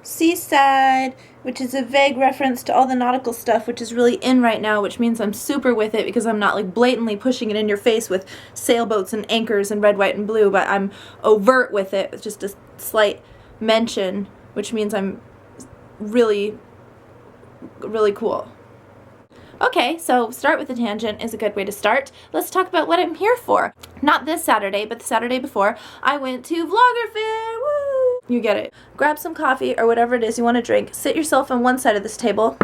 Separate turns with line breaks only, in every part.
seaside, which is a vague reference to all the nautical stuff, which is really in right now, which means I'm super with it because I'm not like blatantly pushing it in your face with sailboats and anchors and red, white, and blue, but I'm overt with it with just a slight mention, which means I'm really, really cool. Okay, so start with a tangent is a good way to start. Let's talk about what I'm here for. Not this Saturday, but the Saturday before, I went to Vloggerfair. Woo! You get it. Grab some coffee or whatever it is you want to drink. Sit yourself on one side of this table.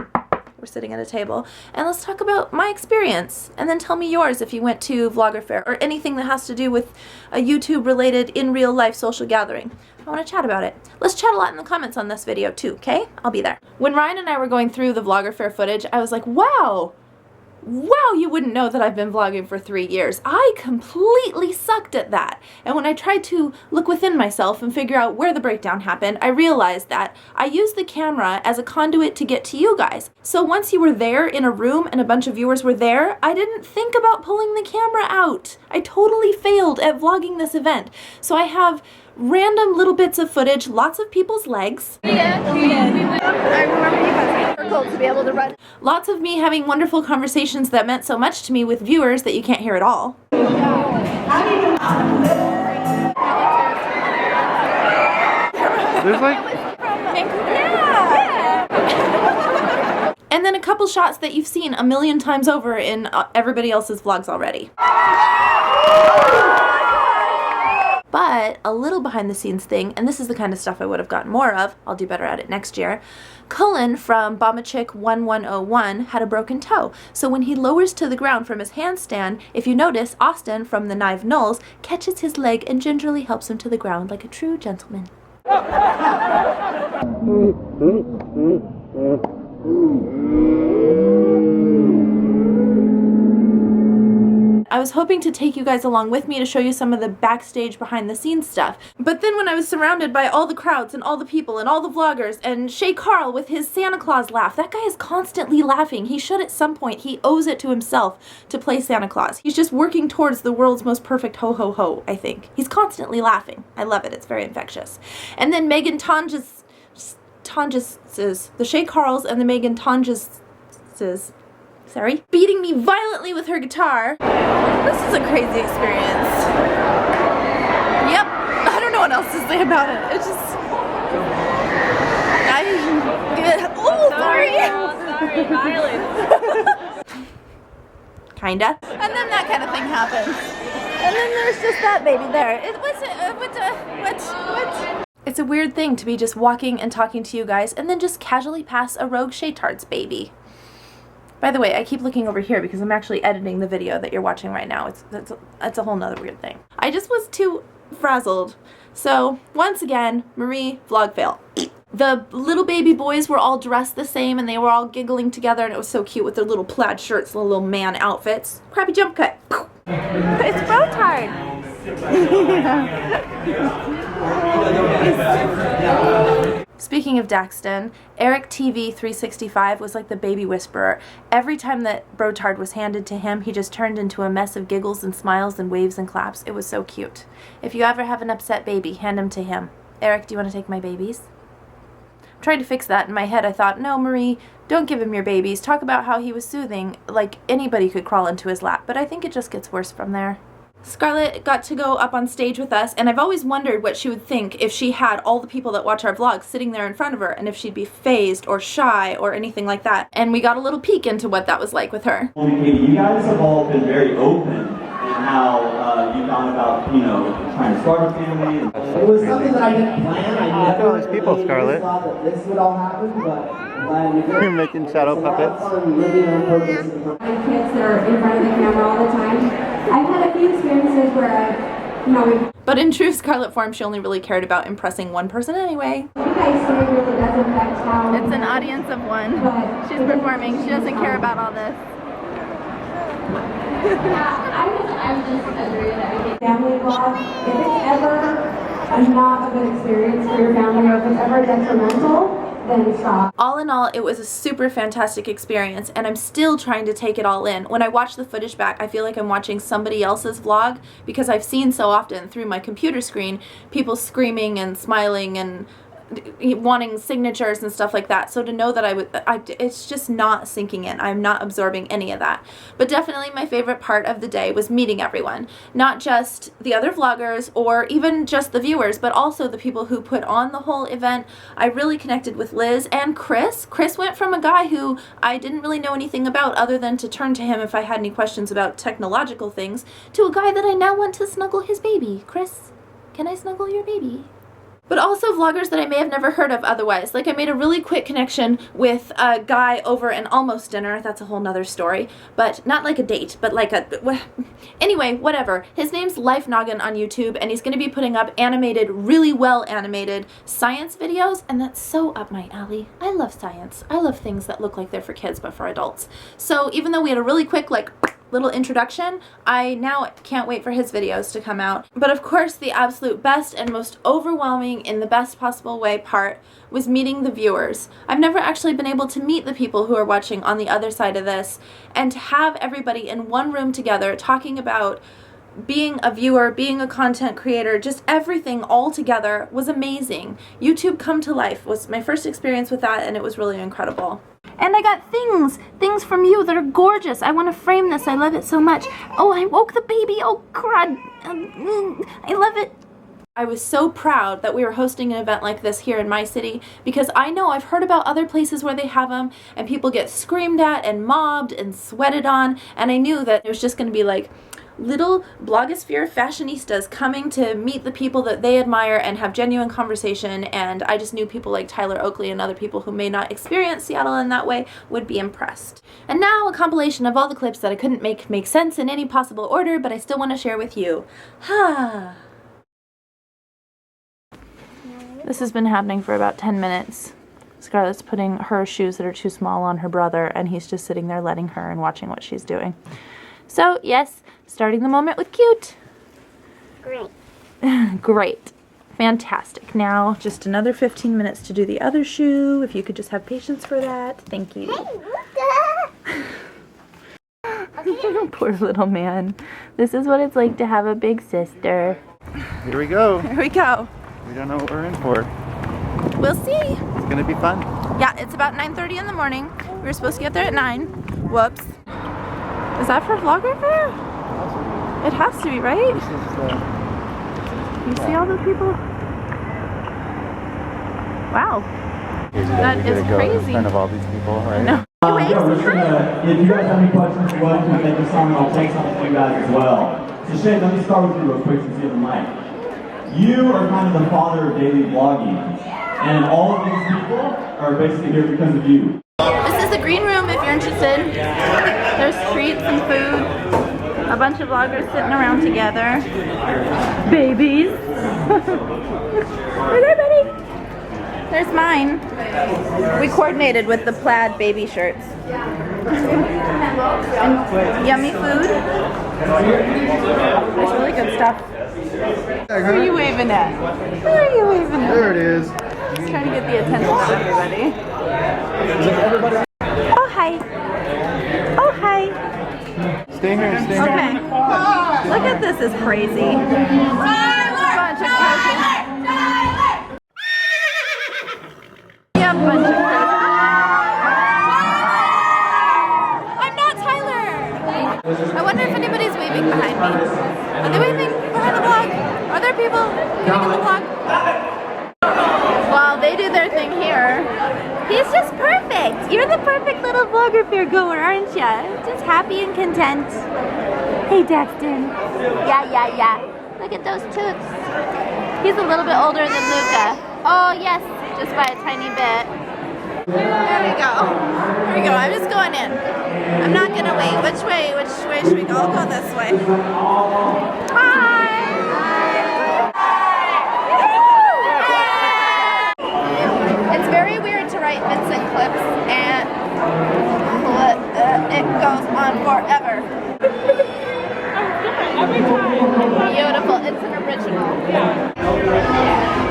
We're sitting at a table. And let's talk about my experience. And then tell me yours if you went to Vloggerfair or anything that has to do with a YouTube-related, in real life social gathering. I want to chat about it. Let's chat a lot in the comments on this video too, okay? I'll be there. When Ryan and I were going through the Vloggerfair footage, I was like, wow, you wouldn't know that I've been vlogging for 3 years. I completely sucked at that. And when I tried to look within myself and figure out where the breakdown happened, I realized that I used the camera as a conduit to get to you guys. So once you were there in a room and a bunch of viewers were there, I didn't think about pulling the camera out. I totally failed at vlogging this event. So I have random little bits of footage, lots of people's legs.
Yeah, we went. I remember you guys were cold to be able to run.
Lots of me having wonderful conversations that meant so much to me with viewers that you can't hear at all.
There's like...
Yeah. And then a couple shots that you've seen a million times over in everybody else's vlogs already. But a little behind the scenes thing, and this is the kind of stuff I would have gotten more of, I'll do better at it next year. Cullen from Bombachick 1101 had a broken toe, so when he lowers to the ground from his handstand, if you notice, Austin from the Knive Knolls catches his leg and gingerly helps him to the ground like a true gentleman. I was hoping to take you guys along with me to show you some of the backstage behind the scenes stuff. But then when I was surrounded by all the crowds and all the people and all the vloggers and Shay Carl with his Santa Claus laugh, that guy is constantly laughing. He should at some point. He owes it to himself to play Santa Claus. He's just working towards the world's most perfect ho ho ho, I think. He's constantly laughing. I love it. It's very infectious. And then Megan Tonjes, the Shay Carls and the Megan Tonjes, beating me violently with her guitar. This is a crazy experience. Yep, I don't know what else to say about it. It's just, sorry, violence. Kinda. And then that kind of thing happens. And then there's just that baby there. It's a weird thing to be just walking and talking to you guys and then just casually pass a rogue Shay Tarts baby. By the way, I keep looking over here because I'm actually editing the video that you're watching right now. It's a whole nother weird thing. I just was too frazzled. So, once again, Marie, vlog fail. The little baby boys were all dressed the same and they were all giggling together and it was so cute with their little plaid shirts, little man outfits. Crappy jump cut. It's Brotard. Speaking of Daxton, Eric TV 365 was like the baby whisperer. Every time that Brotard was handed to him, he just turned into a mess of giggles and smiles and waves and claps. It was so cute. If you ever have an upset baby, hand him to him. Eric, do you want to take my babies? I'm trying to fix that. In my head, I thought, no, Marie, don't give him your babies. Talk about how he was soothing, like anybody could crawl into his lap. But I think it just gets worse from there. Scarlett got to go up on stage with us, and I've always wondered what she would think if she had all the people that watch our vlogs sitting there in front of her, and if she'd be phased or shy or anything like that. And we got a little peek into what that was like with her.
You guys have all been very open in how you thought about, trying to start a family. It was something that I didn't plan. I never
those people, Scarlett.
thought that this would all happen, but glad you did.
You're making shadow puppets.
Living on purpose.
Kids that are in front of the camera all the time. I've had a few experiences where
But in true Scarlett form, she only really cared about impressing one person anyway.
you guys say it really does affect how...
It's an audience of one. She's performing. She doesn't care about all this.
I would just agree with everything. Family vlog, if it's ever not a good experience for your family or if it's ever detrimental, then stop.
All in all, it was a super fantastic experience, and I'm still trying to take it all in. When I watch the footage back, I feel like I'm watching somebody else's vlog because I've seen so often through my computer screen people screaming and smiling and wanting signatures and stuff like that. So to know that it's just not sinking in. I'm not absorbing any of that. But definitely my favorite part of the day was meeting everyone. Not just the other vloggers or even just the viewers, but also the people who put on the whole event. I really connected with Liz and Chris. Chris went from a guy who I didn't really know anything about other than to turn to him if I had any questions about technological things, to a guy that I now want to snuggle his baby. Chris, can I snuggle your baby? But also vloggers that I may have never heard of otherwise. Like I made a really quick connection with a guy over an almost dinner. That's a whole nother story. But not like a date, but like a... Anyway, whatever. His name's Life Noggin on YouTube, and he's going to be putting up animated, really well animated science videos, and that's so up my alley. I love science. I love things that look like they're for kids but for adults. So even though we had a really quick like little introduction, I now can't wait for his videos to come out. But of course the absolute best and most overwhelming in the best possible way part was meeting the viewers. I've never actually been able to meet the people who are watching on the other side of this, and to have everybody in one room together talking about being a viewer, being a content creator, just everything all together was amazing. YouTube Come to Life was my first experience with that, and it was really incredible. And I got things from you that are gorgeous. I want to frame this. I love it so much. Oh, I woke the baby. Oh, crud. I love it. I was so proud that we were hosting an event like this here in my city, because I know I've heard about other places where they have them and people get screamed at and mobbed and sweated on, and I knew that it was just going to be like little blogosphere fashionistas coming to meet the people that they admire and have genuine conversation, and I just knew people like Tyler Oakley and other people who may not experience Seattle in that way would be impressed. And now a compilation of all the clips that I couldn't make sense in any possible order, but I still want to share with you. This has been happening for about 10 minutes. Scarlett's putting her shoes that are too small on her brother, and he's just sitting there letting her and watching what she's doing. So yes, starting the moment with cute.
Great.
Great. Fantastic. Now, just another 15 minutes to do the other shoe. If you could just have patience for that. Thank you. Poor little man. This is what it's like to have a big sister.
Here we go.
Here we go.
We don't know what we're in for.
We'll see.
It's gonna be fun.
Yeah, it's about 9:30 in the morning. We were supposed to get there at 9. Whoops. Is that for Vloggerfair? It has to be, right?
This is
You see all those people? Wow. That is crazy.
In front of all these people, right?
No.
Yeah, we're just gonna, if you guys have any questions, go ahead and make this song, and I'll take something for you guys as well. So Shay, let me start with you real quick since you have the mic. You are kind of the father of daily vlogging, and all of these people are basically here because of you.
This is the green room if you're interested. There's treats and food. A bunch of vloggers sitting around together. Babies. Are there, buddy? There's mine. We coordinated with the plaid baby shirts. And yummy food. There's really good stuff. Who are you waving at? Who are you waving at?
There it is.
Just trying to get the attention of everybody. Oh, hi. Oh, hi.
Stay here and stay here.
Okay. Look at this, is crazy. Bunch of cousins. Yeah, bunch of cousins. I'm not Tyler. I wonder if anybody's waving behind me. Are they waving behind the vlog? Are there people getting in the vlog? While they do their thing here, he's just perfect. You're the perfect little Vloggerfair goer, aren't ya? Just happy and content. Hey, Daxton. Yeah. Look at those toots. He's a little bit older than Luca. Oh, yes, just by a tiny bit. There we go. Here we go. I'm just going in. I'm not gonna wait. Which way should we go? I'll go this way. Hi. It's very weird to write bits and clips, and it goes on forever. Beautiful. It's an original.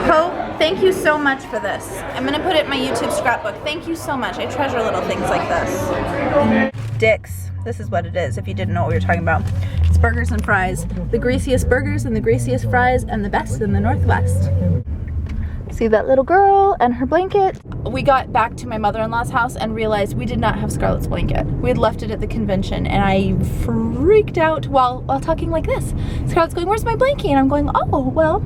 Hope, thank you so much for this. I'm going to put it in my YouTube scrapbook. Thank you so much. I treasure little things like this. Dick's. This is what it is, if you didn't know what we were talking about. It's burgers and fries. The greasiest burgers and the greasiest fries and the best in the Northwest. See that little girl and her blanket? We got back to my mother-in-law's house and realized we did not have Scarlett's blanket. We had left it at the convention and I freaked out while talking like this. Scarlett's going, where's my blanket? And I'm going, oh, well,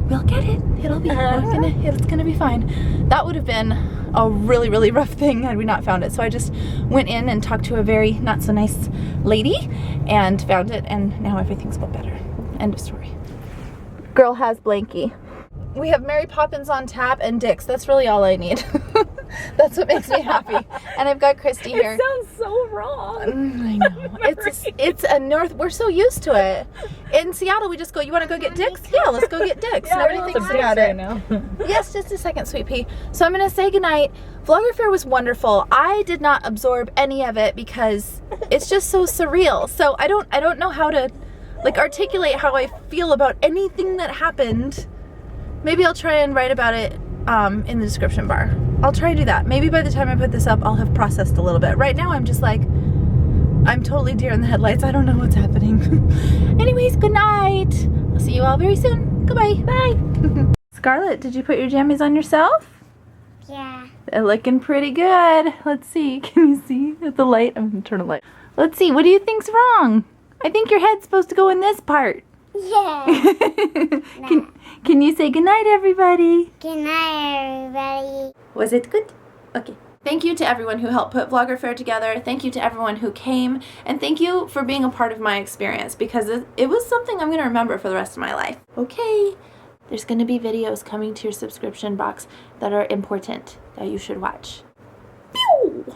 we'll get it. It's gonna be fine. That would have been a really, really rough thing had we not found it. So I just went in and talked to a very not so nice lady and found it, and now everything's got better. End of story. Girl has blankie. We have Mary Poppins on tap and Dick's. That's really all I need. That's what makes me happy. And I've got Christy here.
It sounds so wrong.
I know. It's a north. We're so used to it. In Seattle, we just go, you want to go get Dick's? Yeah, let's go get Dick's.
Yeah,
Nobody thinks about it.
Now.
Yes, just a second, sweet pea. So I'm going to say goodnight. Vloggerfair was wonderful. I did not absorb any of it because it's just so surreal. So I don't know how to like articulate how I feel about anything that happened. Maybe I'll try and write about it in the description bar. I'll try and do that. Maybe by the time I put this up, I'll have processed a little bit. Right now, I'm just like, I'm totally deer in the headlights. I don't know what's happening. Anyways, good night. I'll see you all very soon. Goodbye. Bye. Scarlett, did you put your jammies on yourself?
Yeah.
They're looking pretty good. Let's see. Can you see with the light? I'm gonna turn the light. Let's see. What do you think's wrong? I think your head's supposed to go in this part.
Yeah.
Can you say goodnight, everybody?
Good night, everybody.
Was it good? Okay. Thank you to everyone who helped put Vloggerfair together. Thank you to everyone who came. And thank you for being a part of my experience because it was something I'm going to remember for the rest of my life. Okay. There's going to be videos coming to your subscription box that are important that you should watch. Pew!